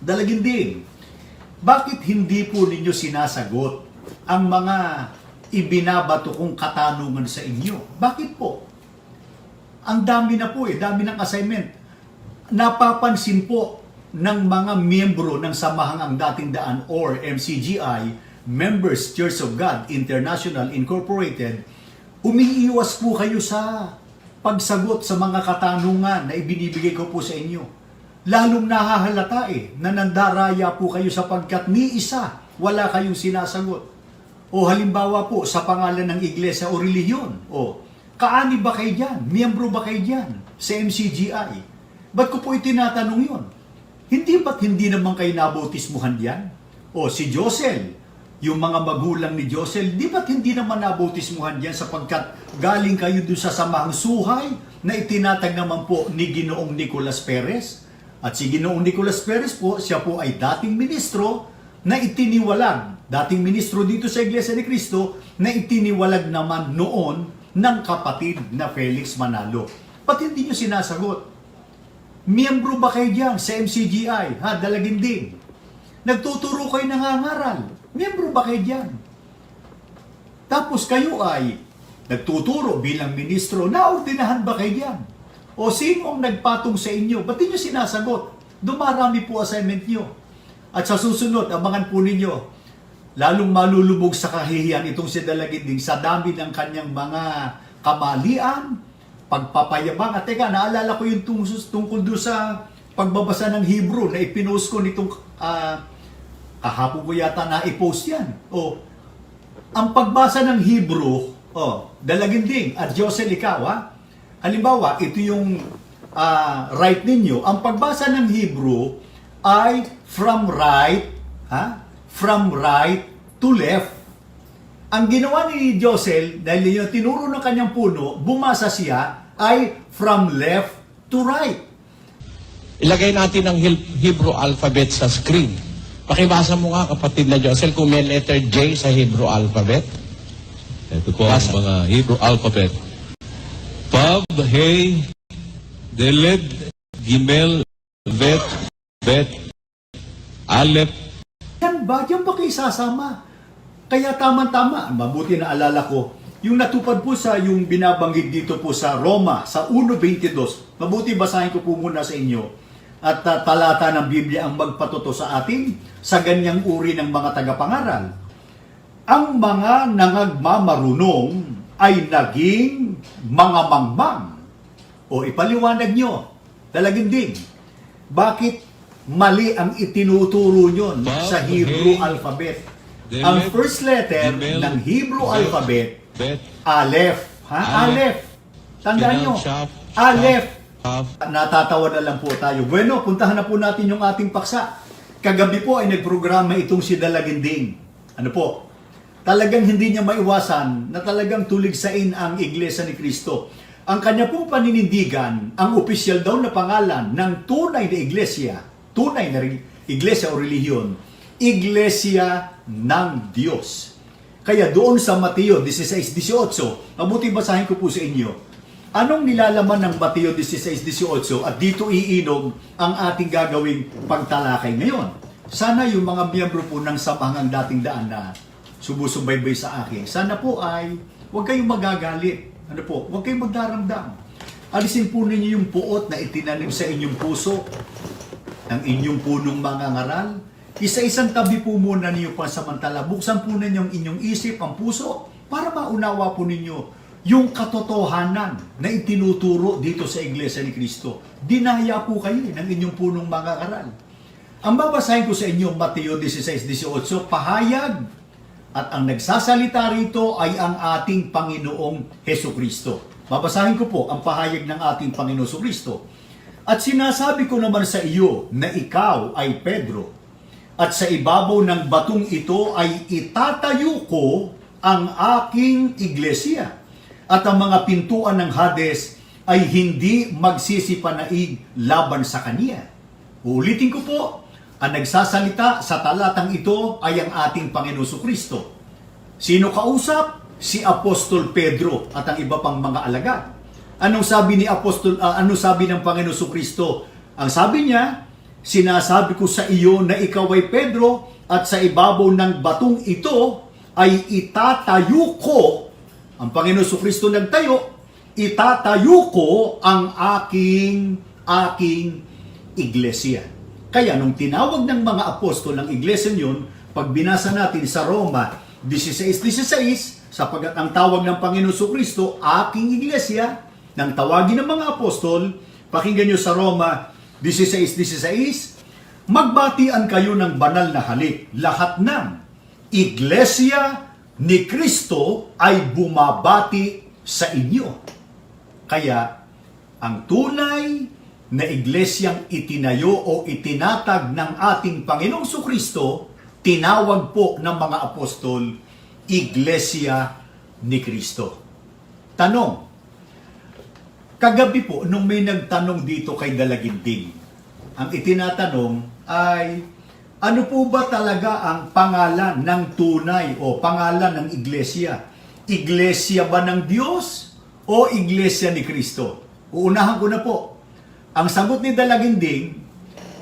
Dalaginding, bakit hindi po ninyo sinasagot ang mga ibinabato kong katanungan sa inyo? Bakit po? Ang dami na po dami ng assignment. Napapansin po ng mga miyembro ng Samahang Ang Dating Daan or MCGI, Members Church of God International Incorporated, umiiwas po kayo sa pagsagot sa mga katanungan na ibinibigay ko po sa inyo. Lalong nahahalata na nandaraya po kayo sapagkat ni isa wala kayong sinasagot. O halimbawa po sa pangalan ng iglesia o relihiyon. O kaani ba kayo dyan? Miyembro ba kayo dyan sa MCGI? Ba't ko po itinatanong yon? Ba't hindi naman kayo nabautismuhan diyan? O si Josel, yung mga magulang ni Josel, ba't hindi naman nabautismuhan diyan sapagkat galing kayo doon sa samahang suhay na itinatag naman po ni Ginoong Nicolas Perez? At si Ginoong Nicolas Perez po, siya po ay dating ministro na itiniwalag, dating ministro dito sa Iglesia ni Cristo, na itiniwalag naman noon ng kapatid na Felix Manalo. Ba't hindi nyo sinasagot? Miyembro ba kayo dyan sa MCGI? Dalaginding. Nagtuturo kayo nangangaral. Miyembro ba kayo dyan? Tapos kayo ay nagtuturo bilang ministro. Naordinahan ba kayo dyan? O sino ang nagpatong sa inyo? Ba't nyo sinasagot? Dumarami po assignment nyo. At sa susunod, abangan po ninyo, lalong malulubog sa kahihiyan itong si Dalaginding sa dami ng kanyang mga kamalian, pagpapayabang. At teka, naalala ko yung tungkol doon sa pagbabasa ng Hebrew na ipinost ko nitong kahapon ko yata na i-post yan. O, ang pagbasa ng Hebrew, Dalaginding at Josel ikaw, halimbawa, ito yung right ninyo. Ang pagbasa ng Hebrew ay from right to left. Ang ginawa ni Josel, dahil yung tinuro ng kanyang puno, bumasa siya ay from left to right. Ilagay natin ang Hebrew alphabet sa screen. Pakibasa mo nga, kapatid na Josel, kung may letter J sa Hebrew alphabet. Ito po ang mga Hebrew alphabet. Vav, Hey, Deled, Gimel, Vet, Bet, Aleph. Yan ba? Yan ba kayo sasama? Kaya tama-tama, mabuti na alala ko, yung natupad po sa yung binabanggit dito po sa Roma, sa 1.22, mabuti basahin ko po muna sa inyo at talata ng Biblia ang magpatuto sa atin sa ganyang uri ng mga tagapangaral. Ang mga nangagmamarunong ay naging mga mangmang. O ipaliwanag nyo, Dalaginding, bakit mali ang itinuturo nyo sa Hebrew alphabet? Ang first letter ng Hebrew alphabet, Aleph. Aleph. Tandaan nyo, Aleph. Natatawa na lang po tayo. Bueno, puntahan na po natin yung ating paksa. Kagabi po ay nagprograma itong si Dalaginding. Ano po? Talagang hindi niya maiwasan na talagang tuligsain ang Iglesia ni Cristo. Ang kanya pong paninindigan, ang opisyal daw na pangalan ng tunay na iglesia o relihiyon, Iglesia ng Diyos. Kaya doon sa Mateo 16:18, mabuti basahin ko po sa inyo. Anong nilalaman ng Mateo 16:18 at dito iinog ang ating gagawing pagtalakay ngayon? Sana yung mga miyembro po ng Samahang Dating Daan na sumusubaybay sa akin, sana po ay huwag kayong magagalit. Huwag kayong magdaramdam. Alisin po ninyo yung puot na itinanim sa inyong puso ng inyong punong mga ngaral. Isa-isang tabi po muna ninyo pansamantala. Buksan po ninyo ang inyong isip, ang puso, para maunawa po ninyo yung katotohanan na itinuturo dito sa Iglesia ni Cristo. Dinaya po kayo ng inyong punong mga ngaral. Ang babasahin ko sa inyo, Mateo 16:18, pahayag. At ang nagsasalita rito ay ang ating Panginoong Hesukristo. Babasahin ko po ang pahayag ng ating Panginoong Hesukristo. At sinasabi ko naman sa iyo na ikaw ay Pedro. At sa ibabaw ng batong ito ay itatayo ko ang aking iglesia. At ang mga pintuan ng Hades ay hindi magsisipanaig laban sa kanya. Uulitin ko po. Ang nagsasalita sa talatang ito ay ang ating Panginoon Jesucristo. Sino kausap? Si Apostol Pedro at ang iba pang mga alagad. Anong sabi ng Panginoon Jesucristo? Ang sabi niya, sinasabi ko sa iyo na ikaw ay Pedro at sa ibabaw ng batong ito ay itatayo ko, ang Panginoon Kristo nagtayo, itatayo ko ang aking iglesia. Kaya nung tinawag ng mga apostol ng iglesia yun, pag binasa natin sa Roma 16:16, sapagkat ang tawag ng Panginoon Kristo, aking iglesia, nang tawagin ng mga apostol, pakinggan nyo sa Roma 16:16, magbatian kayo ng banal na halik. Lahat ng iglesia ni Kristo ay bumabati sa inyo. Kaya, ang tunay na iglesyang itinayo o itinatag ng ating Panginoong Kristo, tinawag po ng mga apostol, Iglesia ni Kristo. Tanong, kagabi po, nung may nagtanong dito kay Dalagindig, ang itinatanong ay, ano po ba talaga ang pangalan ng tunay o pangalan ng iglesia? Iglesia ba ng Diyos o Iglesia ni Kristo? Uunahan ko na po. Ang sagot ni Dalagindig,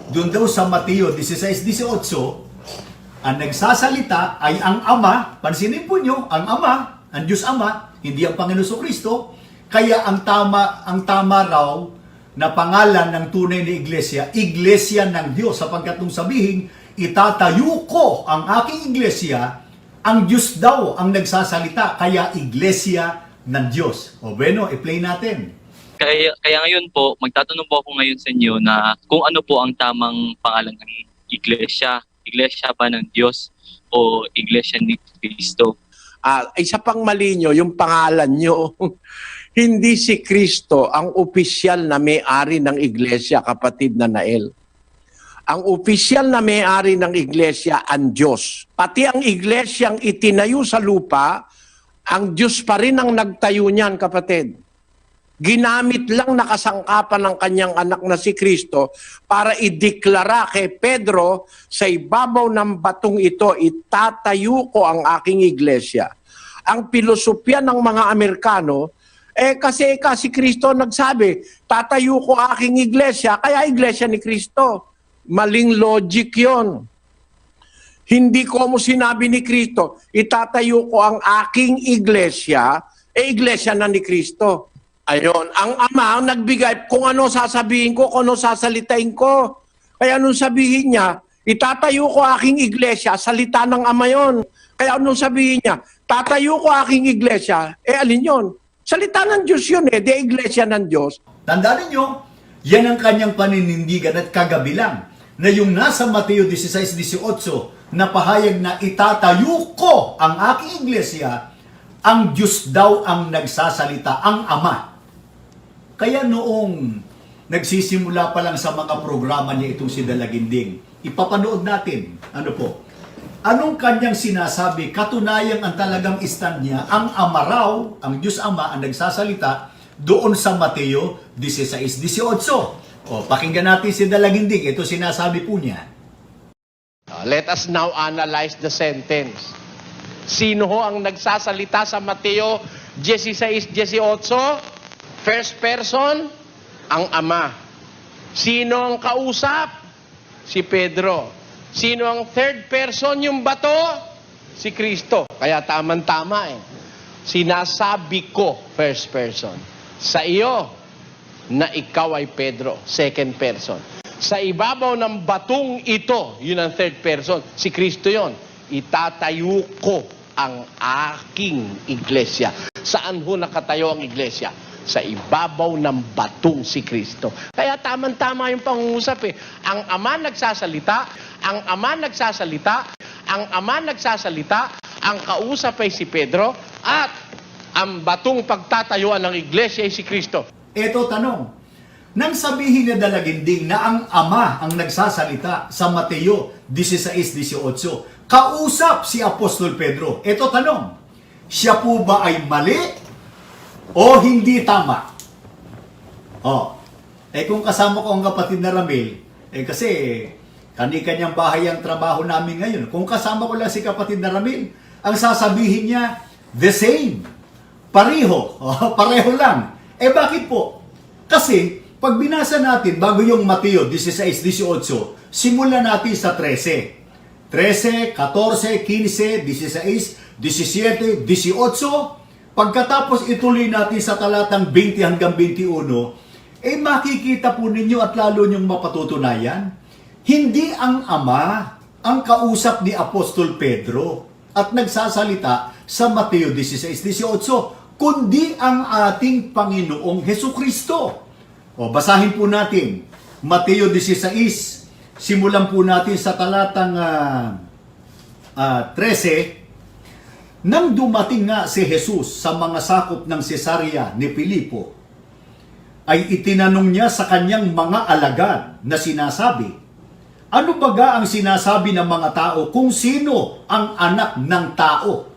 doon daw sa Mateo 16:18, ang nagsasalita ay ang Ama, pansinin po nyo, ang Ama, ang Diyos Ama, hindi ang Panginoon Kristo. Kaya ang tama raw na pangalan ng tunay na iglesia, iglesia ng Diyos, sapagkat nung sabihin, itatayo ko ang aking iglesia, ang Diyos daw ang nagsasalita, kaya iglesia ng Diyos. O bueno, i-play natin. Kaya ngayon po, magtatanong po ako ngayon sa inyo na kung ano po ang tamang pangalan ng iglesia. Iglesia ba ng Diyos o iglesia ni Kristo? Isa pang mali nyo, yung pangalan nyo. Hindi si Kristo ang opisyal na may-ari ng iglesia, kapatid na Nael. Ang opisyal na may-ari ng iglesia, ang Diyos. Pati ang iglesyang itinayo sa lupa, ang Diyos pa rin ang nagtayo niyan, kapatid. Ginamit lang nakasangkapan ng kanyang anak na si Kristo para ideklara kay Pedro, sa ibabaw ng batong ito, itatayo ko ang aking iglesia. Ang pilosopya ng mga Amerikano, kasi si Kristo nagsabi, tatayo ko aking iglesia, kaya iglesia ni Kristo. Maling logic yon. Hindi ko mo sinabi ni Kristo, itatayo ko ang aking iglesia, iglesia na ni Kristo. Ayon, ang Ama ang nagbigay kung ano sasabihin ko, kung ano sasalitain ko. Kaya nung sabihin niya, itatayo ko aking iglesia, salita ng Ama yon. Kaya nung sabihin niya, tatayo ko aking iglesia, alin yon? Salita ng Diyos yun di iglesia ng Diyos. Tandaan ninyo, yan ang kanyang paninindigan at kagabilang na yung nasa Mateo 16:18 na pahayag na itatayo ko ang aking iglesia, ang Diyos daw ang nagsasalita, ang Ama. Kaya noong nagsisimula pa lang sa mga programa niya itong si Dalagindig, ipapanood natin, anong kanyang sinasabi, katunayang ang talagang stand niya, ang Ama raw, ang Diyos Ama ang nagsasalita doon sa Mateo 16:18. Pakinggan natin si Dalagindig, ito sinasabi po niya. Let us now analyze the sentence. Sino ho ang nagsasalita sa Mateo 16:18? First person, ang Ama. Sino ang kausap? Si Pedro. Sino ang third person, yung bato? Si Kristo. Kaya tamang-tama Sinasabi ko, first person. Sa iyo, na ikaw ay Pedro, second person. Sa ibabaw ng batong ito, yun ang third person, si Kristo yon. Itatayo ko ang aking iglesia. Saan ho nakatayo ang iglesia? Sa ibabaw ng batong si Kristo. Kaya tamang-tama yung pangungusap Ang Ama nagsasalita, ang Ama nagsasalita, ang Ama nagsasalita, ang kausap ay si Pedro, at ang batong pagtatayuan ng iglesia ay si Kristo. Ito tanong, nang sabihin ni Dalagindig na ang Ama ang nagsasalita sa Mateo 16:18, kausap si Apostol Pedro. Ito tanong, siya po ba ay mali o hindi tama? Kung kasama ko ang kapatid na Ramil, kasi kani-kanyang bahay ang trabaho namin ngayon. Kung kasama ko lang si kapatid na Ramil, ang sasabihin niya, the same. Pareho. Pareho lang. Bakit po? Kasi, pag binasa natin, bago yung Mateo 16-18, simulan natin sa 13. 13, 14, 15, 16, 17, 18. Pagkatapos ituloy natin sa talatang 20 hanggang 21, makikita po ninyo at lalo nyong mapatutunayan, hindi ang Ama ang kausap ni Apostol Pedro at nagsasalita sa Mateo 16-18, kundi ang ating Panginoong Hesukristo. O, basahin po natin, Mateo 16, simulan po natin sa talatang 13. Nang dumating nga si Jesus sa mga sakop ng Cesarea ni Filipo, ay itinanong niya sa kanyang mga alagad na sinasabi, ano baga ang sinasabi ng mga tao kung sino ang anak ng tao?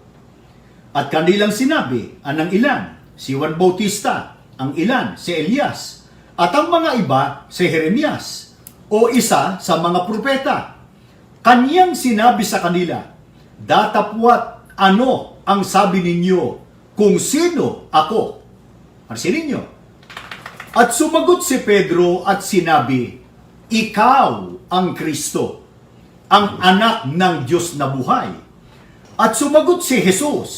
At kanilang sinabi, anang ilan, si Juan Bautista, ang ilan, si Elias, at ang mga iba, si Jeremias, o isa sa mga propeta. Kanyang sinabi sa kanila, datapwat ano ang sabi ninyo kung sino ako? Pansinin nyo. At sumagot si Pedro at sinabi, ikaw ang Kristo, ang anak ng Diyos na buhay. At sumagot si Jesus.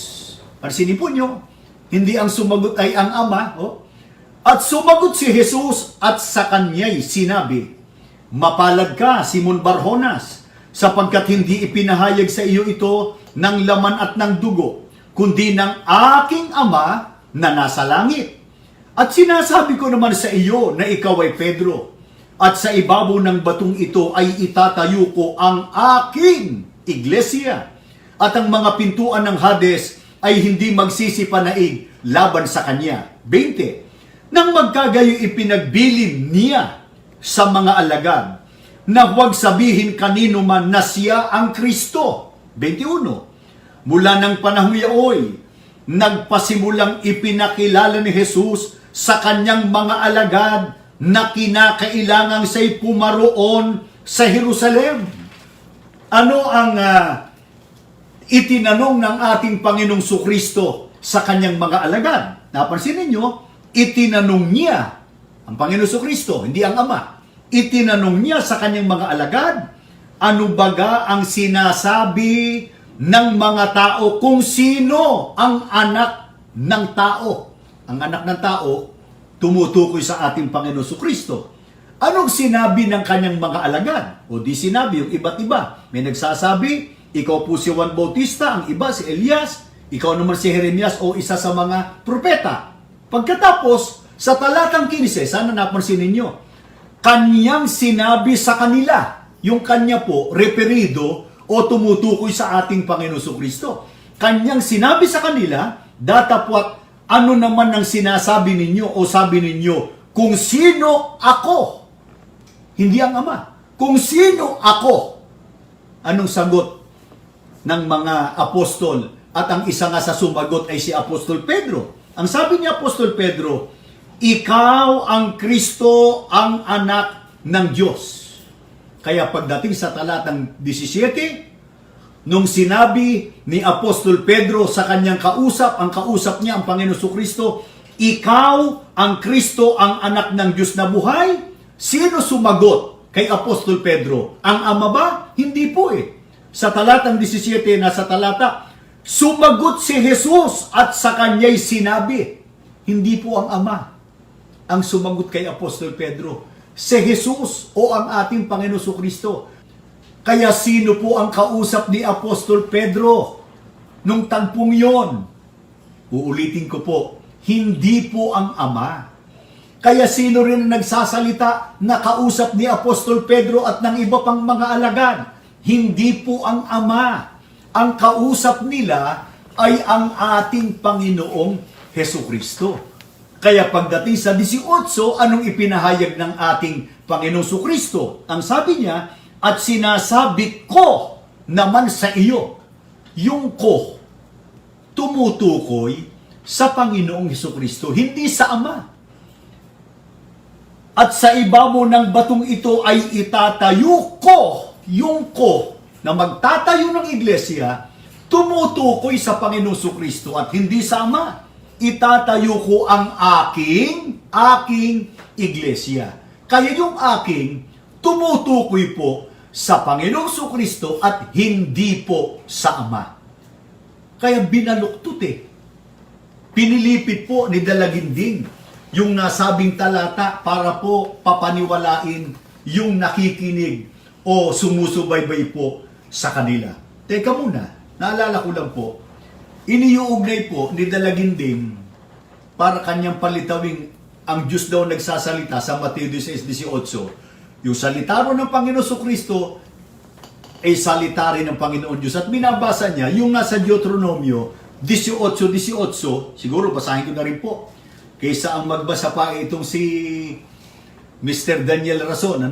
Pansinin po nyo, hindi ang sumagot ay ang Ama. At sumagot si Jesus at sa kanya'y sinabi, mapalad ka, Simon Barjonas, sapagkat hindi ipinahayag sa iyo ito ng laman at ng dugo, kundi ng aking Ama na nasa langit. At sinasabi ko naman sa iyo na ikaw ay Pedro, at sa ibabaw ng batong ito ay itatayo ko ang aking iglesia, at ang mga pintuan ng Hades ay hindi magsisipanaig laban sa kanya. 20. Nang magkagayo ipinagbilin niya sa mga alagad na huwag sabihin kanino man na siya ang Kristo. 21. Mula ng panahon yaoy, nagpasimulang ipinakilala ni Jesus sa kanyang mga alagad na kinakailangang siya'y pumaroon sa Jerusalem. Ano ang itinanong ng ating Panginoong Sukristo sa kanyang mga alagad? Napansin ninyo, itinanong niya, ang Panginoong Sukristo, hindi ang Ama, itinanong niya sa kanyang mga alagad, ano baga ang sinasabi ng mga tao kung sino ang anak ng tao? Ang anak ng tao, tumutukoy sa ating Panginoong Sukristo. Anong sinabi ng kanyang mga alagad? O di sinabi yung iba't iba. May nagsasabi, ikaw po si Juan Bautista, ang iba si Elias, ikaw naman si Jeremias o isa sa mga propeta. Pagkatapos, sa talatang 15, sana napansin ninyo, kanyang sinabi sa kanila, yung kanya po, referido o tumutukoy sa ating Panginoon Sukristo. Kanyang sinabi sa kanila, datapwat ano naman ang sinasabi ninyo o sabi ninyo, kung sino ako? Hindi ang Ama. Kung sino ako? Anong sagot ng mga apostol? At ang isa nga sa sumagot ay si Apostol Pedro. Ang sabi ni Apostol Pedro, ikaw ang Kristo, ang anak ng Diyos. Kaya pagdating sa talatang 17, nung sinabi ni Apostol Pedro sa kanyang kausap, ang kausap niya, ang Panginoon Sukristo, ikaw ang Kristo, ang anak ng Diyos na buhay, sino sumagot kay Apostol Pedro? Ang Ama ba? Hindi po Sa talatang 17, nasa talata, sumagot si Jesus at sa kanya'y sinabi, hindi po ang Ama ang sumagot kay Apostol Pedro, si Jesus o ang ating Panginoon Sukristo. Kaya sino po ang kausap ni Apostol Pedro nung tagpong yon? Uulitin ko po, hindi po ang Ama. Kaya sino rin ang nagsasalita na kausap ni Apostol Pedro at ng iba pang mga alagad? Hindi po ang Ama. Ang kausap nila ay ang ating Panginoong Hesukristo. Kaya pagdating sa 18, anong ipinahayag ng ating Panginoong Sukristo? Ang sabi niya, at sinasabi ko naman sa iyo, yung ko, tumutukoy sa Panginoong Hesukristo, hindi sa Ama. At sa ibabaw ng batong ito ay itatayo ko, yung ko, na magtatayo ng iglesia, tumutukoy sa Panginoong Sukristo at hindi sa Ama. Itatayo ko ang aking iglesia. Kaya yung aking tumutukoy po sa Panginoong Kristo at hindi po sa Ama. Kaya binaluktot Pinilipit po ni Dalaginding yung nasabing talata para po papaniwalain yung nakikinig o sumusubaybay po sa kanila. Teka muna, naalala ko lang po, iniuugnay po ni Dalaginding para kanyang palitawing ang Diyos daw nagsasalita sa Mateo 16:18. Yung salita ro ng Panginoon Kristo ay salita rin ng Panginoon Diyos. At binabasa niya yung nasa Deuteronomio 18:18, siguro basahin ko na rin po. Kaysa ang magbasa pa itong si Mr. Daniel Rason, na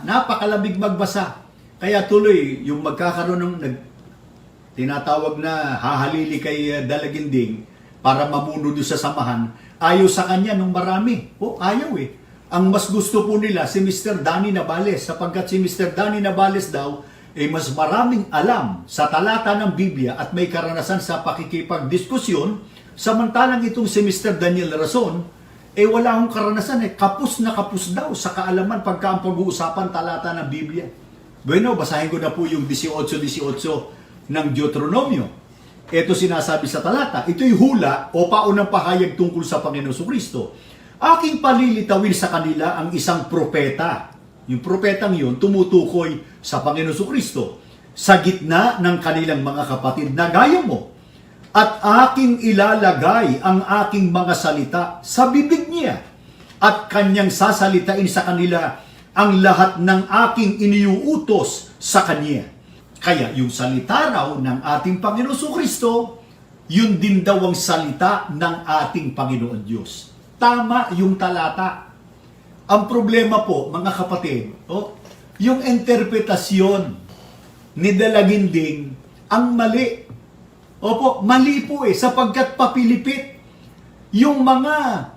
napakalamig magbasa. Kaya tuloy, yung magkakaroon ng tinatawag na hahalili kay Dalaginding para mamuno doon sa samahan, ayaw sa kanya nung marami. Ayaw Ang mas gusto po nila si Mr. Danny Navales, sapagkat si Mr. Danny Navales daw ay mas maraming alam sa talata ng Biblia at may karanasan sa pakikipagdiskusyon, samantalang itong si Mr. Daniel Rason, wala akong karanasan kapus na kapus daw sa kaalaman pagka ang pag-uusapan talata ng Biblia. Bueno, basahin ko na po yung 18:18 ng Deuteronomio. Ito sinasabi sa talata, ito'y hula o paunang pahayag tungkol sa Panginoon Kristo. Aking palilitawin sa kanila ang isang propeta. Yung propetang yun tumutukoy sa Panginoon Kristo sa gitna ng kanilang mga kapatid na gaya mo. At aking ilalagay ang aking mga salita sa bibig niya at kanyang sasalitain sa kanila ang lahat ng aking iniuutos sa kanya. Kaya yung salita raw ng ating Panginoon Kristo, yun din daw ang salita ng ating Panginoon Diyos. Tama yung talata. Ang problema po, mga kapatid, yung interpretasyon ni Dalaginding ang mali. Mali po sapagkat papilipit yung mga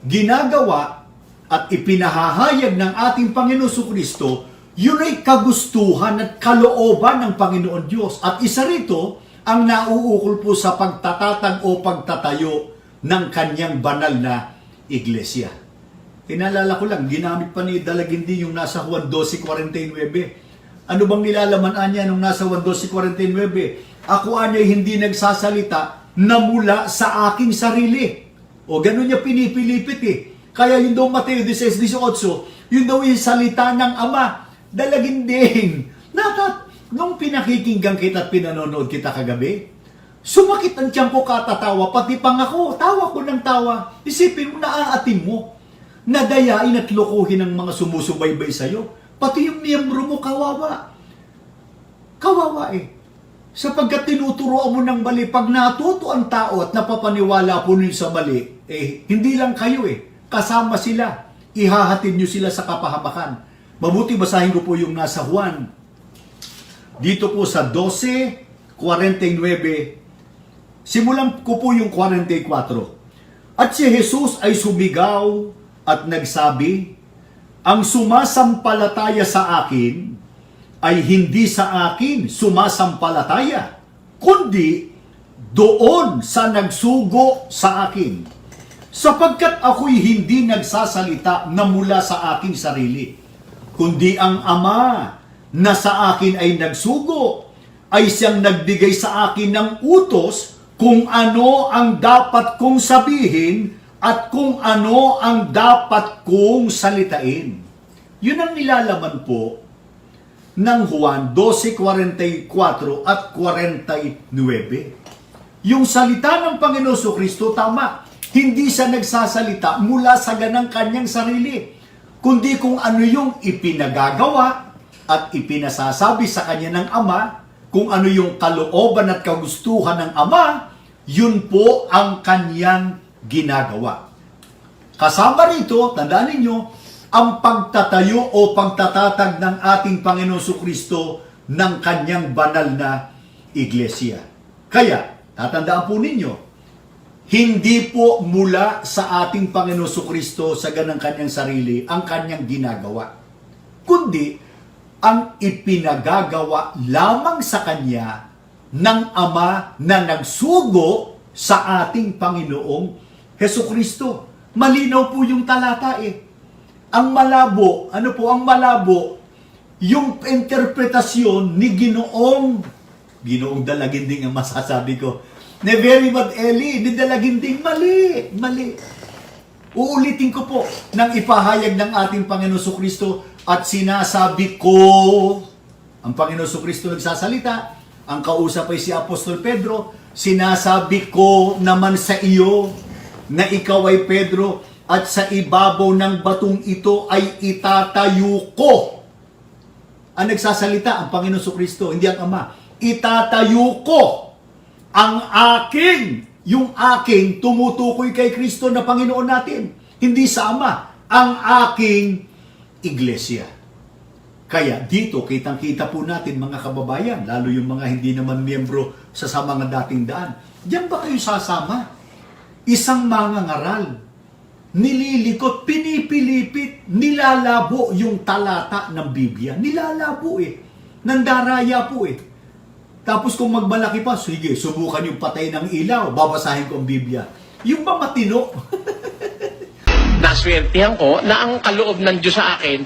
ginagawa at ipinahahayag ng ating Panginoon Kristo, yun ay kagustuhan at kalooban ng Panginoon Diyos. At isa rito ang nauukol po sa pagtatatag o pagtatayo ng kanyang banal na iglesia. Inalala ko lang, ginamit pa ni Dalaginding yung nasa Juan 12:49. Ano bang nilalaman niya nung nasa Juan 12:49? Ako ay hindi nagsasalita na mula sa aking sarili. Ganun niya pinipilipit Kaya yun daw Mateo 16:18, yun daw yung salita ng Ama. Dalaginding, nung pinakikinggan kita at pinanonood kita kagabi, sumakit ang tiyan ko katatawa, pati pang ako, tawa ko ng tawa. Isipin mo, naaatim mo. Nadayain at lokohin ng mga sumusubaybay sa'yo. Pati yung miyembro mo, kawawa. Kawawa Sapagkat tinuturoan mo ng mali, pag natuto ang tao at napapaniwala po nyo sa mali, hindi lang kayo kasama sila. Ihahatid nyo sila sa kapahamakan. Mabuti basahin ko po yung nasa Juan. Dito po sa 12:49, simulan ko po yung 44. At si Jesus ay sumigaw at nagsabi, ang sumasampalataya sa akin ay hindi sa akin sumasampalataya, kundi doon sa nagsugo sa akin. Sapagkat ako'y hindi nagsasalita na mula sa aking sarili, kundi ang Ama na sa akin ay nagsugo, ay siyang nagbigay sa akin ng utos kung ano ang dapat kong sabihin at kung ano ang dapat kong salitain. Yun ang nilalaman po ng Juan 12:44 at 49. Yung salita ng Panginoon Kristo, tama, hindi siya nagsasalita mula sa ganang kanyang sarili, kundi kung ano yung ipinagagawa at ipinasasabi sa kanya ng Ama, kung ano yung kalooban at kagustuhan ng Ama, yun po ang kanyang ginagawa. Kasama rito, tandaan ninyo, ang pagtatayo o pagtatatag ng ating Panginoon Kristo ng kanyang banal na iglesia. Kaya, tatandaan po ninyo, hindi po mula sa ating Panginoon Kristo sa ganang kanyang sarili ang kanyang ginagawa, kundi ang ipinagagawa lamang sa kanya ng Ama na nagsugo sa ating Panginoong Hesukristo. Malinaw po yung talata eh. Ang malabo, ang malabo, yung interpretasyon ni Ginoong Dalaginding ang masasabi ko. Ne very bad Eli, ni Dalaginding, mali. Uulitin ko po nang ipahayag ng ating Panginoon Kristo at sinasabi ko, ang Panginoon Kristo nagsasalita, ang kausap ay si Apostol Pedro, sinasabi ko naman sa iyo na ikaw ay Pedro at sa ibabaw ng batong ito ay itatayo ko. Ang nagsasalita, ang Panginoon Kristo, hindi ang Ama. Itatayo ko ang aking, yung aking tumutukoy kay Kristo na Panginoon natin. Hindi sa Ama, ang aking iglesia. Kaya dito, kitang-kita po natin mga kababayan, lalo yung mga hindi naman miyembro sa mga dating daan. Diyan ba kayo sasama? Isang mangangaral, nililikot, pinipilipit, nilalabo yung talata ng Biblia. Nilalabo eh. Nandaraya po eh. Tapos kung magmalaki pa, sige, subukan yung patay ng ilaw, babasahin ko ang Biblia. Yung ba matino? Naswertihan ko na ang kaloob ng Diyos sa akin,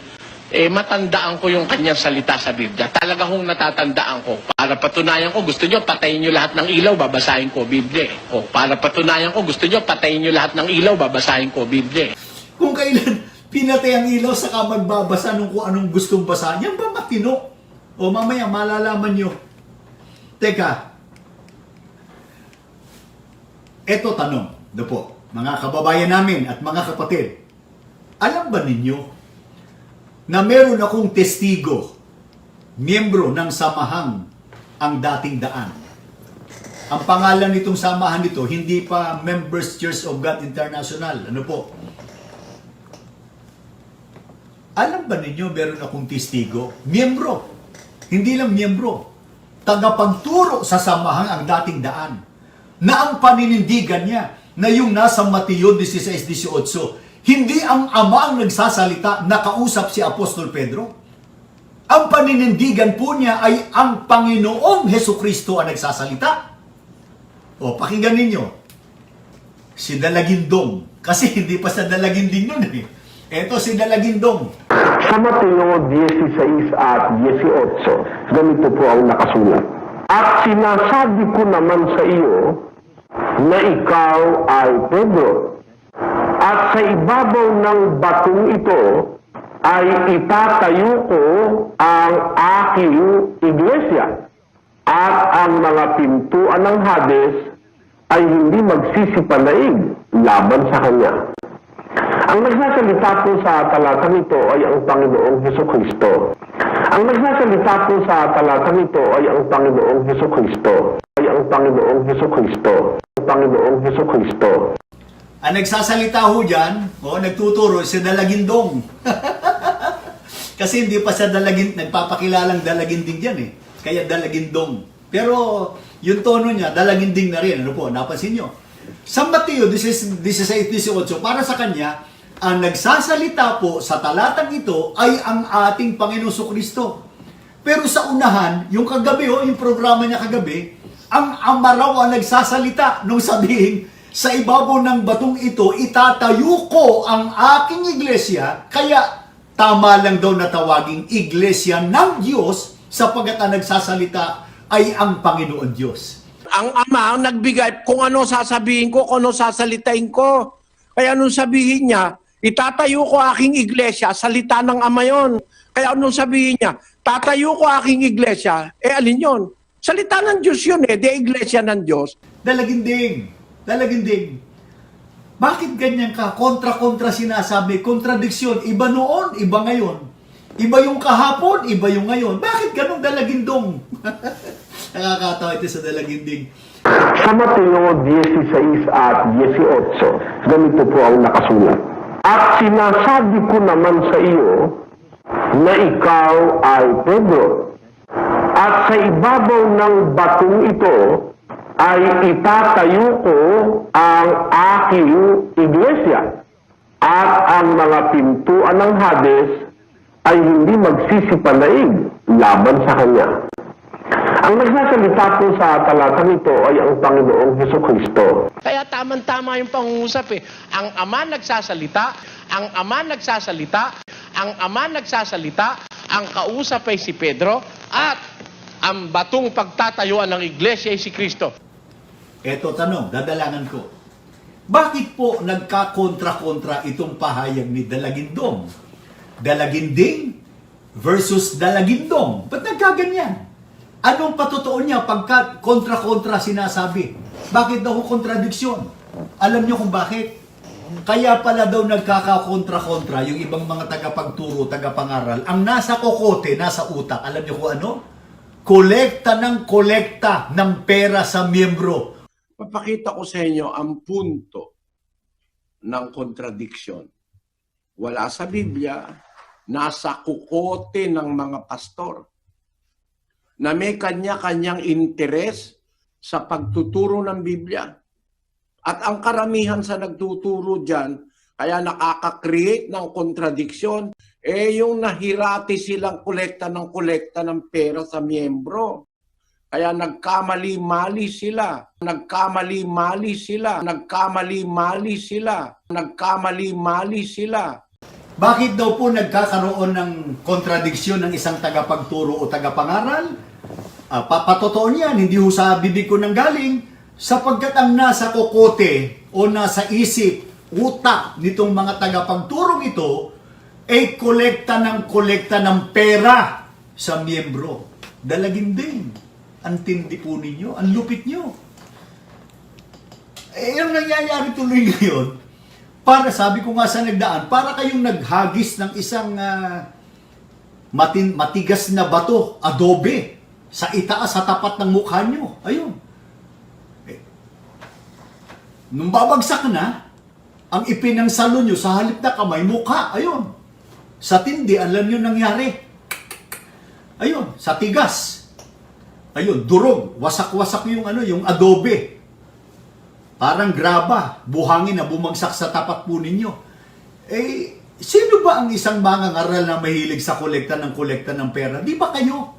matandaan ko yung kanyang salita sa Biblia. Talaga kong natatandaan ko. Para patunayan ko, gusto nyo, patayin nyo lahat ng ilaw, babasahin ko Biblia. O para patunayan ko, gusto nyo, patayin nyo lahat ng ilaw, babasahin ko Biblia. Kung kailan pinatay ang ilaw, saka magbabasa nung kung anong gustong basahin, yan ba matino? O mamaya, malalaman nyo. Teka, eto tanong, po, mga kababayan namin at mga kapatid, alam ba ninyo na meron akong testigo, miyembro ng samahang ang dating daan? Ang pangalan nitong samahan nito, hindi pa Members Church of God International. Ano po? Alam ba ninyo, meron akong testigo, miyembro, hindi lang miyembro, tagapagturo sa samahang ang dating daan, na ang paninindigan niya, na yung nasa Mateo 16:18, hindi ang Ama ang nagsasalita, nakausap si Apostol Pedro. Ang paninindigan po niya ay ang Panginoong Hesukristo ang nagsasalita. O, pakinggan ninyo. Si Dalagindong. Kasi hindi pa sa Dalaginding nun eh. Eto si Dalagindong. Sa Mateo 16 at 18, ganito po ang nakasulat. At sinasabi ko naman sa iyo na ikaw ay Pedro. At sa ibabaw ng batong ito ay itatayo ko ang aking iglesia. At ang mga pintuan ng Hades ay hindi magsisipalaig laban sa kanya. Ang nagsasalita po sa talatang ito ay ang Panginoong Hesukristo. Ang nagsasalita po sa talatang ito ay ang Panginoong Hesukristo. Ay ang Panginoong Hesukristo. Ang Panginoong Hesukristo. Ang nagsasalita ho dyan, nagtuturo, si Dalagindong. Kasi hindi pa siya nagpapakilalang Dalaginding dyan eh. Kaya Dalagindong. Pero yung tono niya, Dalaginding na rin. Ano po, napansin nyo? Sa Mateo 16:18, para sa kanya, ang nagsasalita po sa talatang ito ay ang ating Panginoong Kristo. Pero sa unahan, yung kagabi, yung programa niya kagabi, ang Ama raw ang nagsasalita nung sabihin, sa ibabaw ng batong ito, itatayo ko ang aking iglesia, kaya tama lang daw na tawaging iglesia ng Diyos, sapagkat ang nagsasalita ay ang Panginoon Diyos. Ang Ama ang nagbigay kung ano sasabihin ko, kung ano sasalitain ko. Kaya anong sabihin niya, itatayo ko aking iglesia, salita ng Ama yon. Kaya anong sabihin niya, tatayo ko aking iglesia, alin yon? Salita ng Diyos yun di iglesia ng Diyos. Dalaginding. Bakit ganyan ka? Kontra-kontra sinasabi, kontradiksyon. Iba noon, iba ngayon. Iba yung kahapon, iba yung ngayon. Bakit ganun Dalagindong? Nakakatawa ito sa Dalaginding. Sa Mateo 16 at 18, ganito po ang nakasulat. At sinasabi ko naman sa iyo na ikaw ay Pedro. At sa ibabaw ng batong ito ay itatayo ko ang aking iglesia. At ang mga pintuan ng Hades ay hindi magsisipalaig laban sa kanya. Ang nagsasalita po sa talatang ito ay ang Panginoong Hesukristo. Kaya tama-tama yung pangungusap eh. Ang Ama nagsasalita, ang Ama nagsasalita, ang Ama nagsasalita, ang kausap ay si Pedro, at ang batong pagtatayuan ng iglesia ay si Kristo. Eto tanong, dadalangan ko. Bakit po nagka-kontra-kontra itong pahayag ni Dalagindong? Dalaginding versus Dalagindong. Ba't nagkaganyan? Anong patotoo niya pagka kontra-kontra sinasabi? Bakit daw kontradiksyon? Alam niyo kung bakit? Kaya pala daw nagkaka-kontra-kontra yung ibang mga tagapagturo, tagapangaral. Ang nasa kokote, nasa utak. Alam niyo kung ano? Kolekta ng pera sa miyembro. Papakita ko sa inyo ang punto ng kontradiksyon. Wala sa Biblia, nasa kukote ng mga pastor na may kanya-kanyang interes sa pagtuturo ng Biblia. At ang karamihan sa nagtuturo dyan, kaya nakaka-create ng kontradiksyon, yung nahirati silang kolekta ng pera sa miyembro. Kaya nagkamali-mali sila. Bakit daw po nagkakaroon ng kontradiksyon ng isang tagapagturo o tagapangaral? Papatotoo niyan, hindi ho sa bibig ko nang galing, sapagkat ang nasa kokote o nasa isip, utak nitong mga tagapagturong ito ay kolekta ng pera sa miyembro. Dalaginding. Ang tindi po ninyo, ang lupit nyo. Yung nangyayari tuloy ngayon, para sabi ko nga sa nagdaan, para kayong naghagis ng isang matigas na bato, adobe, sa itaas, sa tapat ng mukha nyo. Ayun. Nung babagsak na, ang ipinangsalo nyo sa halip na kamay, mukha. Ayun. Sa tindi, alam nyo nangyari. Ayun, sa tigas. Ayun, durog. Wasak-wasak yung yung adobe. Parang graba, buhangin na bumagsak sa tapat po ninyo. Sino ba ang isang mangangaral na mahilig sa kolekta ng pera? Di ba kayo?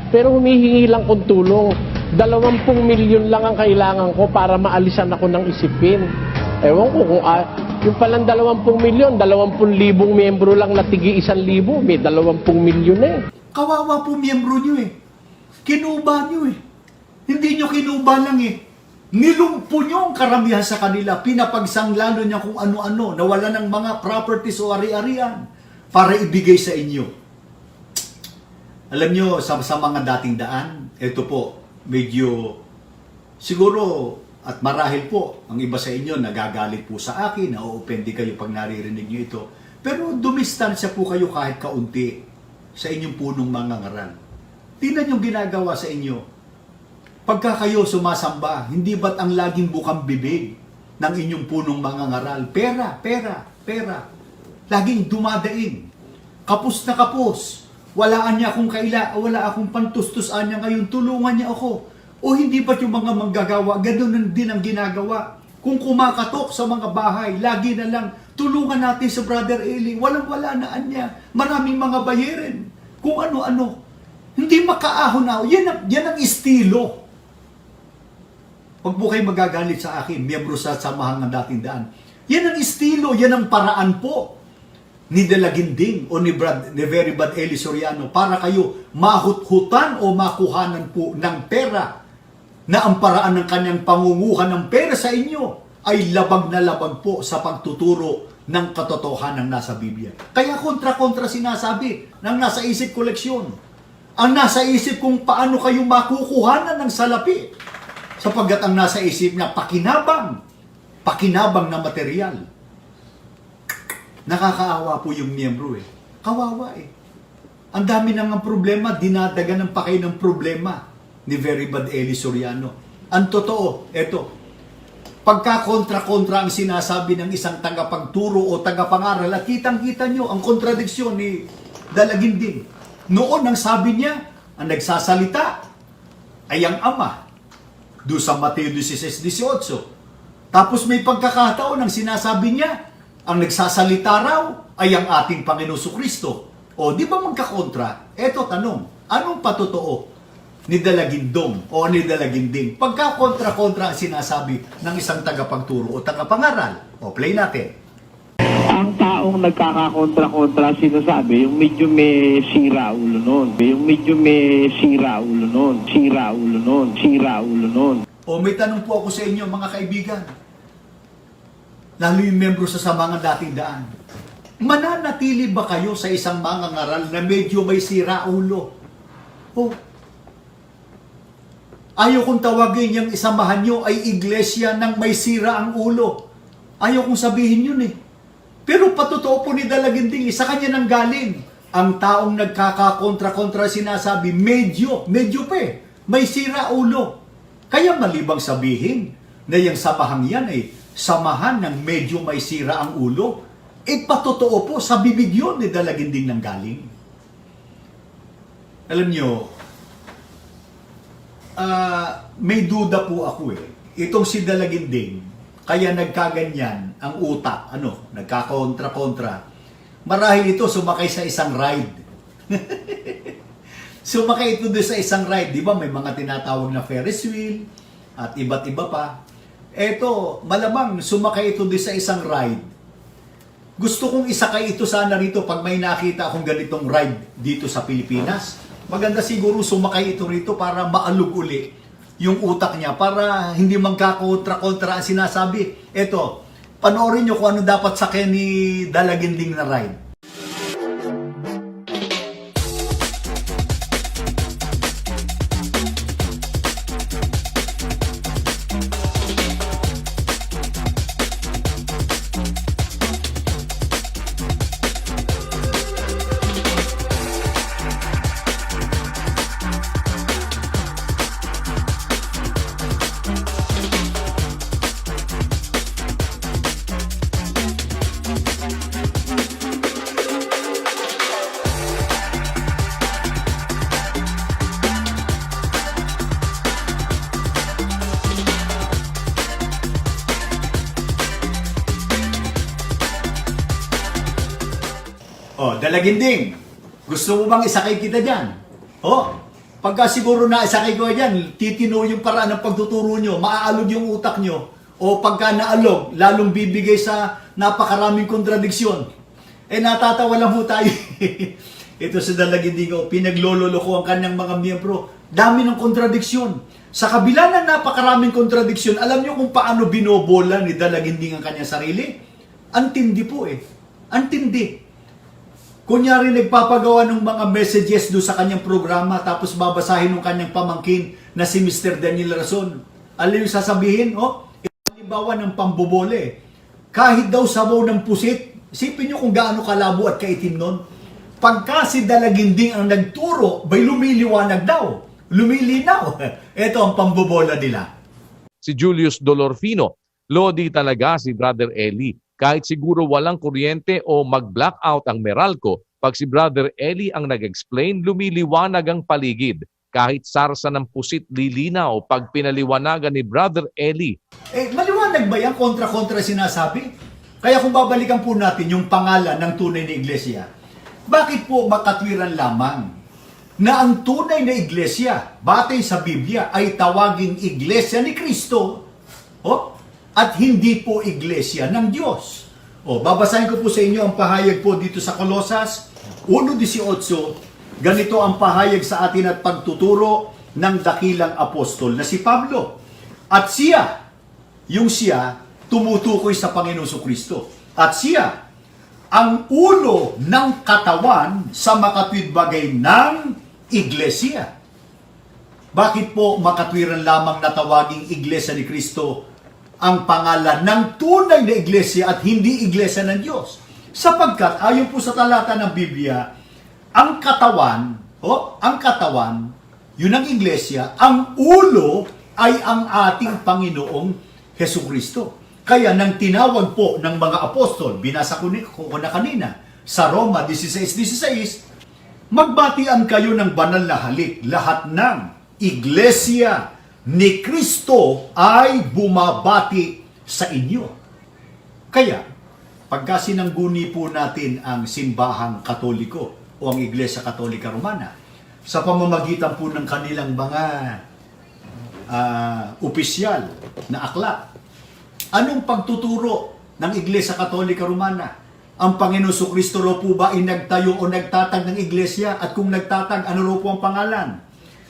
Pero humihingi lang kong tulong. 20 milyon lang ang kailangan ko para maalisan ako ng isipin. Ewan ko kung yung palang 20 milyon, 20,000 miyembro lang na tigi 1,000, may 20 milyon eh. Kawawa po miyembro nyo eh. Kinuba nyo eh. Hindi nyo kinuba lang eh. Nilumpo nyo ang karamihan sa kanila. Pinapagsanglalo niya kung ano-ano. Nawala ng mga properties o ari-arian para ibigay sa inyo. Alam nyo, sa mga dating daan, ito po, medyo siguro at marahil po, ang iba sa inyo nagagalit po sa akin, na-offendi kayo pag naririnig nyo ito. Pero dumistansya po kayo kahit kaunti sa inyong punong mga ngaral. Tingnan yung ginagawa sa inyo. Pagka kayo sumasamba, hindi ba't ang laging bukang bibig ng inyong punong mga ngaral? Pera, pera, pera. Laging dumadaing. Kapos na kapos. Walaan niya akong wala akong pantustusan niya ngayon, tulungan niya ako. O hindi ba't yung mga manggagawa, ganoon din ang ginagawa. Kung kumakatok sa mga bahay, lagi na lang, tulungan natin sa Brother Eli. Walang-wala na niya. Maraming mga bayerin. Kung ano-ano. Hindi makaahon na. Yan ang estilo. Pag po kayo magagalit sa akin, miyembro sa samahan ng dating daan. Yan ang estilo, yan ang paraan po ni Dalaginding o ni Very Bad Eli Soriano para kayo mahuthutan o makuhanan po ng pera na ang paraan ng kanyang pangunguhan ng pera sa inyo ay labag na labag po sa pagtuturo ng katotohanan nasa Biblia. Kaya kontra-kontra sinasabi ng nasa isip koleksyon. Ang nasa isip kung paano kayo makukuhanan ng salapi. Sapagkat ang nasa isip niya, pakinabang na material. Nakakaawa po yung miyembro eh. Kawawa eh. Ang dami nang ang problema, dinadagan pa kayo ng problema ni Very Bad Eli Soriano. Ang totoo, eto, pagka kontra-kontra ang sinasabi ng isang tagapagturo o tagapangaral, at kitang-kita nyo ang kontradiksyon ni Dalaginding. Noon, ang sabi niya, ang nagsasalita ay ang Ama. Doon sa Mateo 16:18. Tapos may pagkakataon ang sinasabi niya, ang nagsasalita raw ay ang ating Panginoon Kristo. O, di ba magkakontra? Eto tanong, anong patotoo? ni Dalagindong o ni Dalaginding. Pagka kontra-kontra ang sinasabi ng isang tagapagturo o tagapangaral. O, play natin. Ang taong nagkakakontra-kontra sinasabi, yung medyo may sira ulo nun. Yung medyo may sira ulo nun. Sira ulo nun. Sira ulo nun. O may tanong po ako sa inyo mga kaibigan. Lalo yung membro sa Samangang Dating Daan. Mananatili ba kayo sa isang mangangaral na medyo may sira ulo? O, ayaw kong tawagin yung isamahan nyo ay iglesia ng may sira ang ulo. Ayaw kong sabihin yun eh. Pero patotoo po ni Dalaginding, sa kanya nang galing. Ang taong nagkakakontra-kontra sinasabi, medyo pa eh, may sira ulo. Kaya malibang sabihin na yung samahang yan ay samahan ng medyo may sira ang ulo, patotoo po sa bibig yun ni Dalaginding nang galing. Alam nyo, may duda po ako eh. Itong si Dalaginding, kaya nagkaganyan ang utak, nagkakontra-kontra. Marahil ito sumakay sa isang ride. Sumakay ito doon sa isang ride. Di ba may mga tinatawag na Ferris wheel at iba't iba pa. Eto, malamang sumakay ito doon sa isang ride. Gusto kong isakay ito sana rito pag may nakita akong ganitong ride dito sa Pilipinas. Maganda siguro sumakay ito rito para maalog uli yung utak niya, para hindi magkakontra-kontra ang sinasabi. Eto, panoorin nyo kung ano dapat sakay ni Dalaginding na ride. Oh, Dalaginding, gusto mo bang isakay kita dyan? Oh, pagka siguro na isakay ko dyan, titino yung paraan ng pagtuturo nyo, maaalog yung utak nyo. O pagka naalog, lalong bibigay sa napakaraming kontradiksyon. Natatawa lang po tayo. Ito si Dalaginding, pinaglololo ko ang kanyang mga miyembro. Dami ng kontradiksyon. Sa kabila ng napakaraming kontradiksyon, alam nyo kung paano binobola ni Dalaginding ang kanyang sarili? Antindi po eh. Antindi. Kunyari nagpapagawa ng mga messages do sa kanyang programa tapos babasahin ng kanyang pamangkin na si Mr. Daniel Rason. Alam yung sasabihin? Halimbawa ng pambobole. Kahit daw sabaw ng pusit, isipin nyo kung gaano kalabo at kaitim nun. Pagka si Dalaginding ang nagturo, bay lumiliwanag daw. Lumilinaw. Ito ang pambobola nila. Si Julius Dolorfino, Lodi talaga si Brother Eli. Kahit siguro walang kuryente o mag-blackout ang Meralco, pag si Brother Eli ang nag-explain, lumiliwanag ang paligid. Kahit sarsa ng pusit lilinaw pag pinaliwanagan ni Brother Eli. Maliwanag ba yan? Kontra-kontra sinasabi? Kaya kung babalikan po natin yung pangalan ng tunay na iglesia, bakit po makatwiran lamang na ang tunay na iglesia, batay sa Biblia, ay tawaging iglesia ni Kristo, at hindi po iglesia ng Diyos. Babasahin ko po sa inyo ang pahayag po dito sa Colosas 1:18. Ganito ang pahayag sa atin at pagtuturo ng dakilang apostol na si Pablo. At siya, tumutukoy sa Panginoong Kristo. At siya, ang ulo ng katawan sa makatwid bagay ng iglesia. Bakit po makatwiran lamang na tawaging iglesia ni Kristo ang pangalan ng tunay na iglesia at hindi iglesia ng Diyos? Sapagkat ayon po sa talata ng Biblia, ang katawan, yun ang iglesia, ang ulo ay ang ating Panginoong Hesukristo. Kaya nang tinawag po ng mga apostol, binasa ko na kanina, sa Roma 16:16, magbatian kayo ng banal na halik, lahat ng iglesia ni Kristo ay bumabati sa inyo. Kaya, pagka sinangguni po natin ang simbahang Katoliko o ang Iglesia Katolika Romana, sa pamamagitan po ng kanilang mga opisyal na aklat. Anong pagtuturo ng Iglesia Katolika Romana? Ang Panginoon Kristo raw po ba ay nagtayo o nagtatag ng iglesia? At kung nagtatag, ano raw po ang pangalan?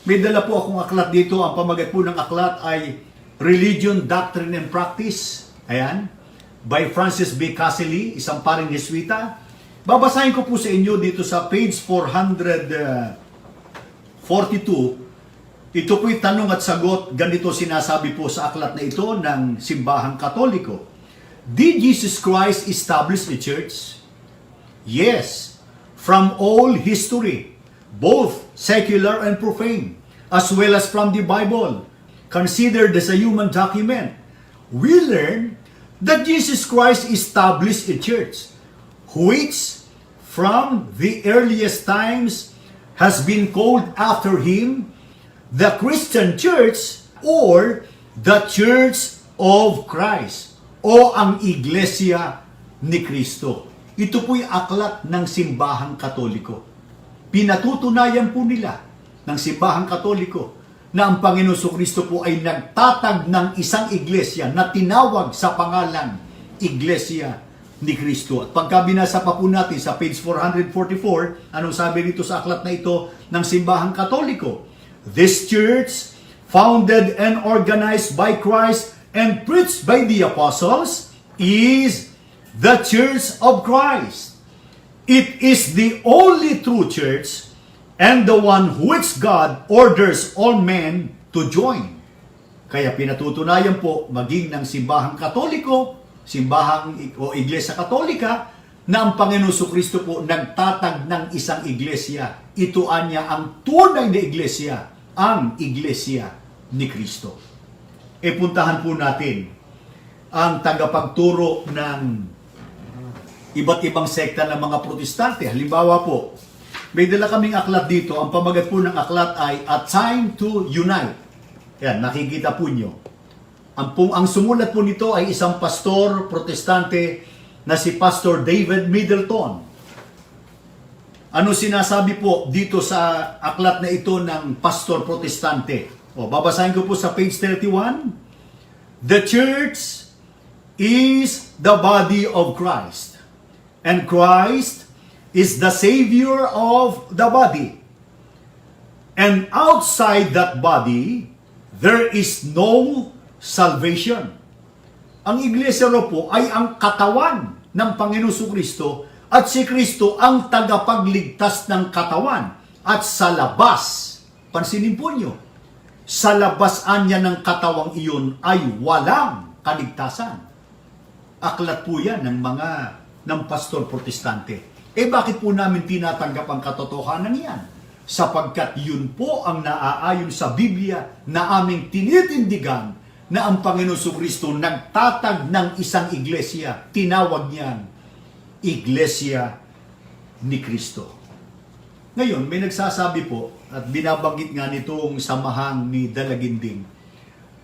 May dala po akong aklat dito. Ang pamagat po ng aklat ay Religion, Doctrine, and Practice. Ayan. By Francis B. Cassily, isang paring Jesuita. Babasahin ko po sa inyo dito sa page 442. Ito po'y tanong at sagot. Ganito sinasabi po sa aklat na ito ng Simbahang Katoliko. Did Jesus Christ establish a church? Yes, from all history, both secular and profane, as well as from the Bible, considered as a human document. We learn that Jesus Christ established a church, which from the earliest times has been called after him the Christian Church or the Church of Christ o ang Iglesia ni Kristo. Ito po'y aklat ng Simbahang Katoliko. Pinatutunayan po nila ng Simbahang Katoliko na ang Panginoon Kristo po ay nagtatag ng isang iglesia na tinawag sa pangalang Iglesia ni Kristo. At pagka binasa pa po natin sa page 444, anong sabi dito sa aklat na ito ng Simbahang Katoliko? This church, founded and organized by Christ and preached by the apostles, is the Church of Christ. It is the only true church and the one which God orders all men to join. Kaya pinatutunayan po maging ng Simbahang Katoliko, Simbahang o Iglesia Katolika, na ang Panginoon Kristo po nagtatag ng isang iglesia. Ito anya ang tunay na iglesia, ang Iglesia ni Kristo. E puntahan po natin ang tagapagturo ng iba't ibang sekta ng mga protestante. Halimbawa po, may dala kaming aklat dito. Ang pamagat po ng aklat ay A Time to Unite. Yan, nakikita po nyo. Ang sumulat po nito ay isang pastor protestante na si Pastor David Middleton. Ano sinasabi po dito sa aklat na ito ng pastor protestante? Babasahin ko po sa page 31. The church is the body of Christ, and Christ is the Savior of the body. And outside that body, there is no salvation. Ang iglesia ro po ay ang katawan ng Panginoon Kristo at si Kristo ang tagapagligtas ng katawan. At sa labas, pansinin po nyo, sa labasan niya ng katawang iyon ay walang kaligtasan. Aklat po yan ng pastor protestante. Bakit po namin tinatanggap ang katotohanan yan? Sapagkat yun po ang naaayon sa Biblia na aming tinitindigan na ang Panginoon Kristo nagtatag ng isang iglesia. Tinawag niyang Iglesia ni Kristo. Ngayon, may nagsasabi po at binabanggit nga nitong samahang ni Dalaginding.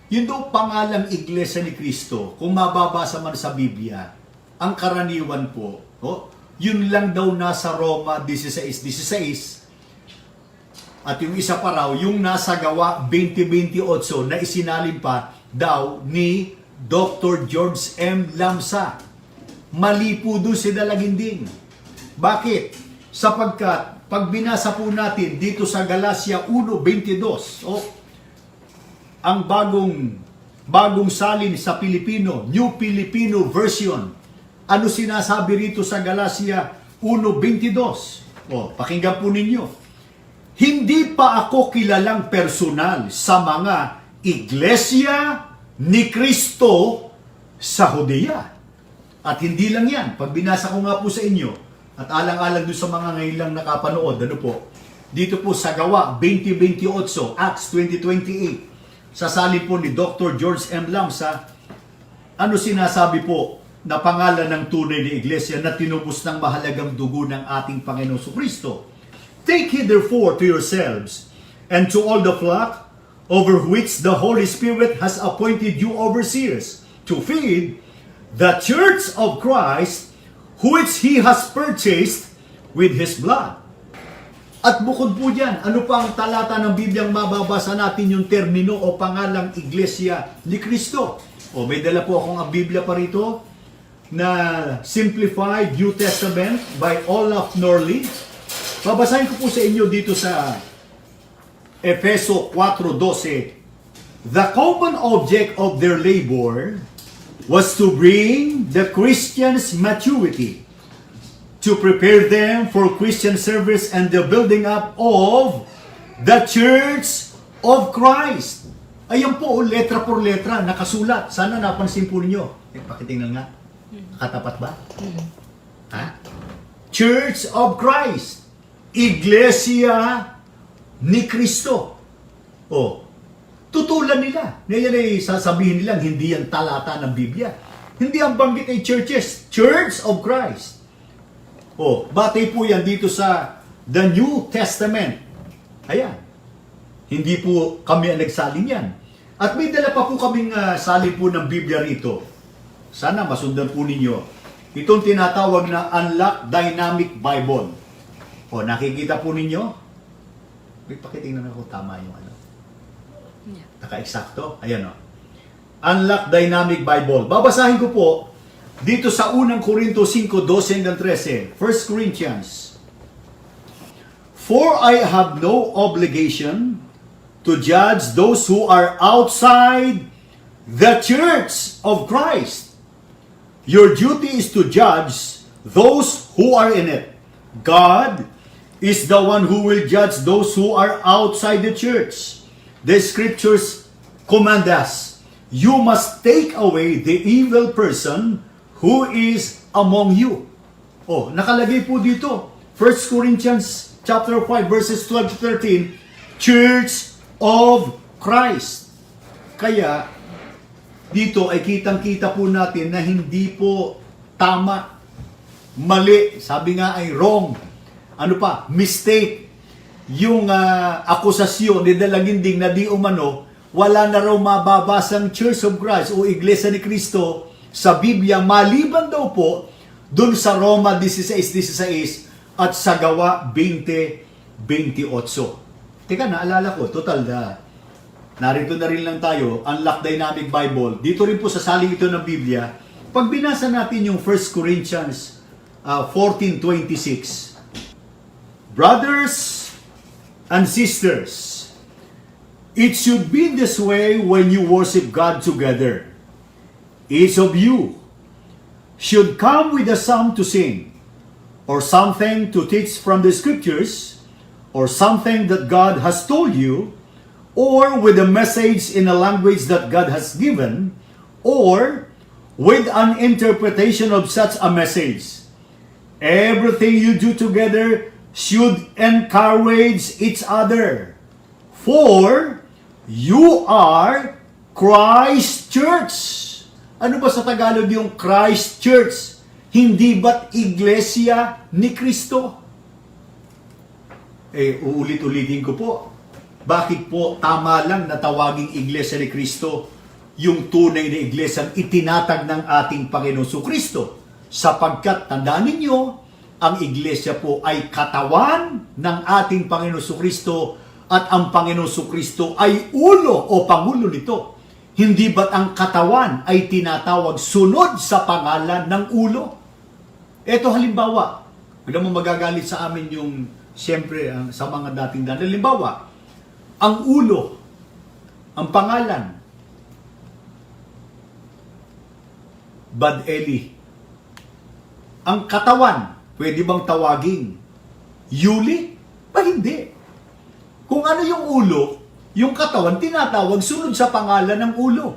Yun daw pangalang Iglesia ni Kristo, kung mababasa man sa Biblia, ang karaniwan po, yun lang daw nasa Roma 16:16. At yung isa pa raw, yung nasa Gawa 20:28 na isinalin pa daw ni Dr. George M. Lamsa. Mali po doon si Dalaginding. Bakit? Sapagkat pag binasa po natin dito sa Galacia 1:22, ang bagong salin sa Pilipino, New Filipino Version. Ano sinasabi rito sa Galacia 1:22? Pakinggan po ninyo. Hindi pa ako kilalang personal sa mga iglesia ni Kristo sa Judea. At hindi lang yan. Pag binasa ko nga po sa inyo, at alang-alang doon sa mga ngayon lang nakapanood, dito po sa Gawa 20:28, Acts 20:28, sasali po ni Dr. George M. Lamsa, ano sinasabi po na pangalan ng tunay na iglesia na tinubos ng mahalagang dugo ng ating Panginoon Kristo? Take heed therefore to yourselves and to all the flock over which the Holy Spirit has appointed you overseers to feed the church of Christ which He has purchased with His blood. At bukod po dyan, ano pa ang talata ng Bibliang mababasa natin yung termino o pangalang Iglesia ni Cristo? O may dala po akong Biblia pa rito na Simplified New Testament by Olaf Norley. Babasahin ko po sa inyo dito sa Efeso 4:12. The common object of their labor was to bring the Christians maturity, to prepare them for Christian service and the building up of the Church of Christ. Ayan po, letra por letra, nakasulat. Sana napansin po ninyo. Pakitingnan nga. Katapat ba? Ha? Church of Christ. Iglesia ni Cristo. O, tutulan nila. Ngayon ay sasabihin nilang hindi yan talata ng Biblia. Hindi ang banggit ay churches. Church of Christ. O, batay po yan dito sa The New Testament. Ayan. Hindi po kami ang nagsalin yan. At may dala pa po kaming salin po ng Biblia rito. Sana masundan po ninyo. Itong tinatawag na Unlock Dynamic Bible. O, nakikita po ninyo? May pakitingnan ako tama yung ano. Naka-eksakto. Ayan o. Unlock Dynamic Bible. Babasahin ko po dito sa unang Korinto 5:12-13. 1 Corinthians. For I have no obligation to judge those who are outside the church of Christ. Your duty is to judge those who are in it. God is the one who will judge those who are outside the church. The scriptures command us, you must take away the evil person who is among you. Oh, nakalagay po dito, 1 Corinthians chapter 5 verses 12 to 13, Church of Christ. Kaya, dito ay kitang-kita po natin na hindi po tama, mali, sabi nga ay wrong, ano pa, mistake, yung akusasyon ni Dalaginding na di umano, wala na raw mababasang Church of Christ o Iglesia ni Cristo sa Biblia, maliban daw po dun sa Roma 16:16 at sa Gawa 20:28. Teka, naalala ko, total na, narito na rin lang tayo, Unlock Dynamic Bible. Dito rin po sa saling ito ng Biblia, pag binasa natin yung 1 Corinthians 14:26, Brothers and sisters, it should be this way when you worship God together. Each of you should come with a psalm to sing, or something to teach from the scriptures, or something that God has told you, or with a message in a language that God has given, or with an interpretation of such a message. Everything you do together should encourage each other, for you are Christ Church. Ano ba sa Tagalog yung Christ Church? Hindi ba't Iglesia ni Cristo? Uulit-ulitin ko po. Bakit po tama lang na tawaging Iglesia ni Cristo yung tunay na iglesyang itinatag ng ating Panginoon Kristo? Sapagkat, tandaan ninyo, ang iglesia po ay katawan ng ating Panginoon Kristo at ang Panginoon Kristo ay ulo o pangulo nito. Hindi ba't ang katawan ay tinatawag sunod sa pangalan ng ulo? Ito halimbawa, wala mo magagalit sa amin yung, siyempre, sa mga dating daan. Halimbawa, ang ulo, ang pangalan, Bad Eli. Ang katawan, pwede bang tawaging Yuli? Ba hindi. Kung ano yung ulo, yung katawan, tinatawag sunod sa pangalan ng ulo.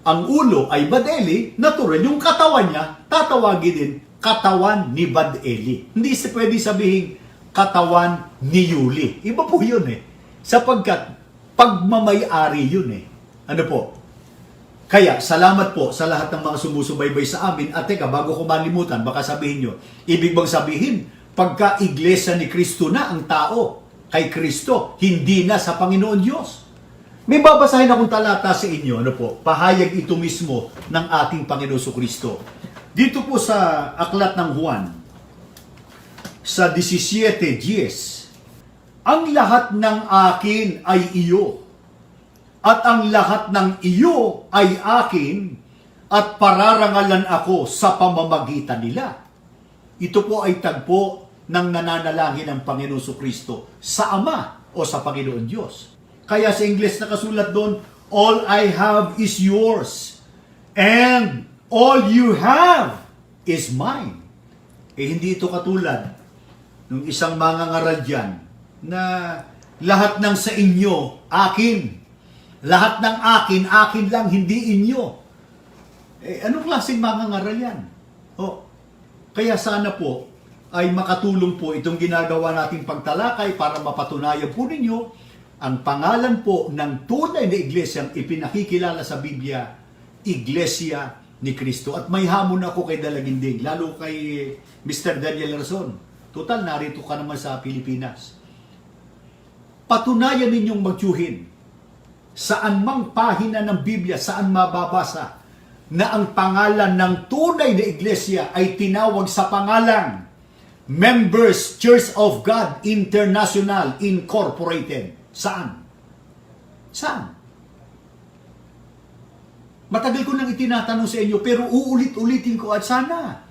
Ang ulo ay Bad Eli, natural, yung katawan niya, tatawagin din katawan ni Bad Eli. Hindi pwede sabihin katawan ni Yuli. Iba po yun eh. Sapagkat pagmamay-ari yun eh. Ano po? Kaya, salamat po sa lahat ng mga sumusubaybay sa amin. At teka, bago ko malimutan, baka sabihin nyo, ibig bang sabihin, pagka iglesia ni Kristo na ang tao, kay Kristo, hindi na sa Panginoon Diyos. May babasahin akong talata sa inyo, ano po, pahayag ito mismo ng ating Panginoon Kristo. Dito po sa Aklat ng Juan, sa 17:10, ang lahat ng akin ay iyo, at ang lahat ng iyo ay akin, at pararangalan ako sa pamamagitan nila. Ito po ay tagpo ng nananalangin ng Panginoon Kristo sa Ama o sa Panginoon Diyos. Kaya sa Ingles nakasulat doon, all I have is yours, and all you have is mine. Hindi ito katulad ng isang mangangaral dyan na lahat ng sa inyo, akin. Lahat ng akin, akin lang, hindi inyo. Anong klaseng mangangaral yan? Kaya sana po ay makatulong po itong ginagawa nating pagtalakay para mapatunayan po ninyo ang pangalan po ng tunay na iglesyang ipinakikilala sa Biblia, Iglesia ni Cristo. At may hamon ako kay Dalaginding, lalo kay Mr. Daniel Rason. Total, narito ka naman sa Pilipinas. Patunayan ninyong magtiyuhin saan mang pahina ng Biblia, saan mababasa na ang pangalan ng tunay na iglesia ay tinawag sa pangalang Members Church of God International Incorporated. Saan? Saan? Matagal ko nang itinatanong sa inyo, pero uulit-ulitin ko at sana.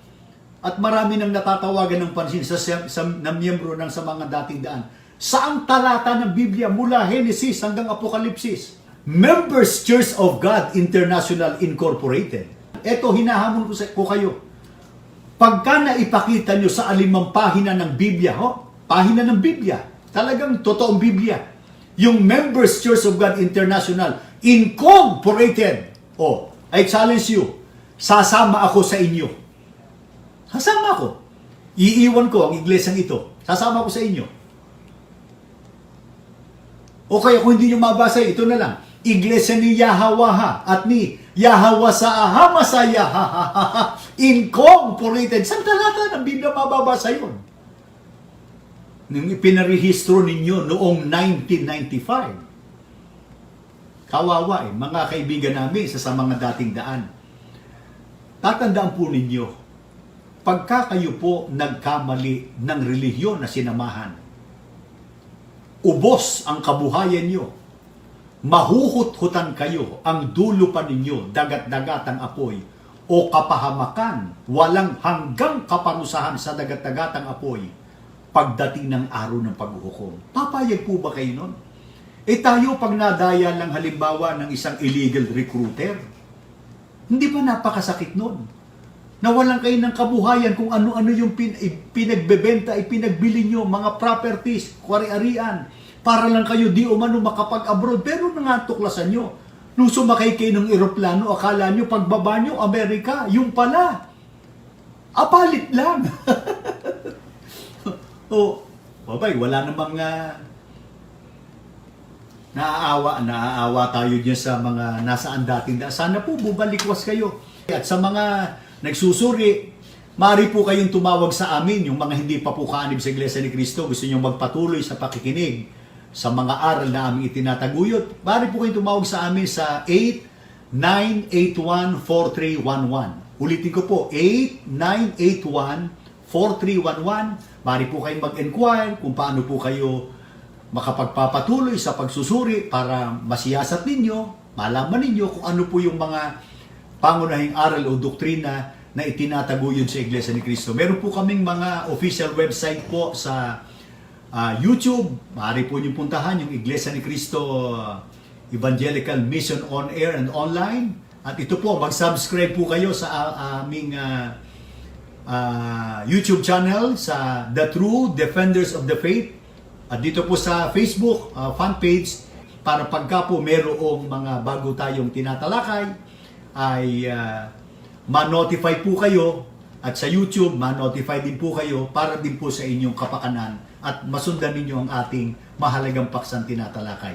At marami nang natatawagan ng pansin na miyembro ng sa mga dating daan. Saang talata ng Biblia mula Genesis hanggang Apokalipsis? Members Church of God International Incorporated. Ito, hinahamon ko kayo. Pagka naipakita nyo sa alimang pahina ng Biblia, pahina ng Biblia, talagang totoong Biblia, yung Members Church of God International Incorporated, I challenge you, sasama ako sa inyo. Sasama ako. Iiwan ko ang iglesyang ito. Sasama ako sa inyo. O kaya kung hindi nyo mabasa, ito na lang. Iglesia ni Yahawaha at ni Yahawasa Masaya Incorporated. Saan talata ng Biblia mababasa yun? Nung ipinarehistro ninyo noong 1995. Kawawa mga kaibigan namin sa mga dating daan. Tatandaan po ninyo, pagka kayo po nagkamali ng relihiyon na sinamahan, ubos ang kabuhayan nyo, mahuhut-hutan kayo, ang dulo pa ninyo, dagat-dagatang apoy, o kapahamakan, walang hanggang kaparusahan sa dagat-dagatang apoy, pagdating ng araw ng paghuhukom. Papayag po ba kayo nun? Tayo pag nadaya lang halimbawa ng isang illegal recruiter, hindi ba napakasakit nun? Nawalan kayo ng kabuhayan kung ano-ano yung pinagbebenta, ipinagbili nyo, mga properties, kwari-arian, para lang kayo di umano makapag-abroad. Pero nangantuklasan nyo, nung sumakay kayo ng eroplano, akala nyo pagbaba nyo, Amerika, yung pala, apalit lang. Babay, wala namang naaawa tayo dyan sa mga nasaan dating daan. Sana po bubalikwas kayo. At sa mga nagsusuri, maaari po kayong tumawag sa amin, yung mga hindi pa po kaanib sa Iglesia ni Cristo, gusto nyo magpatuloy sa pakikinig sa mga aral na aming itinataguyod, maaari po kayong tumawag sa amin sa 8981-4311. Ulitin ko po, 8981-4311. Maaari po kayong mag-inquire kung paano po kayo makapagpapatuloy sa pagsusuri para masiyasat ninyo, malaman ninyo kung ano po yung mga pangunahing aral o doktrina na itinataguyod sa Iglesia ni Cristo. Meron po kaming mga official website po sa YouTube. Maaari po niyong puntahan yung Iglesia ni Cristo Evangelical Mission on Air and Online. At ito po, mag-subscribe po kayo sa aming YouTube channel sa The True Defenders of the Faith. At dito po sa Facebook fan page para pagka po merong mga bago tayong tinatalakay ay ma-notify po kayo, at sa YouTube ma-notify din po kayo para din po sa inyong kapakanan at masundan ninyo ang ating mahalagang paksang tinatalakay.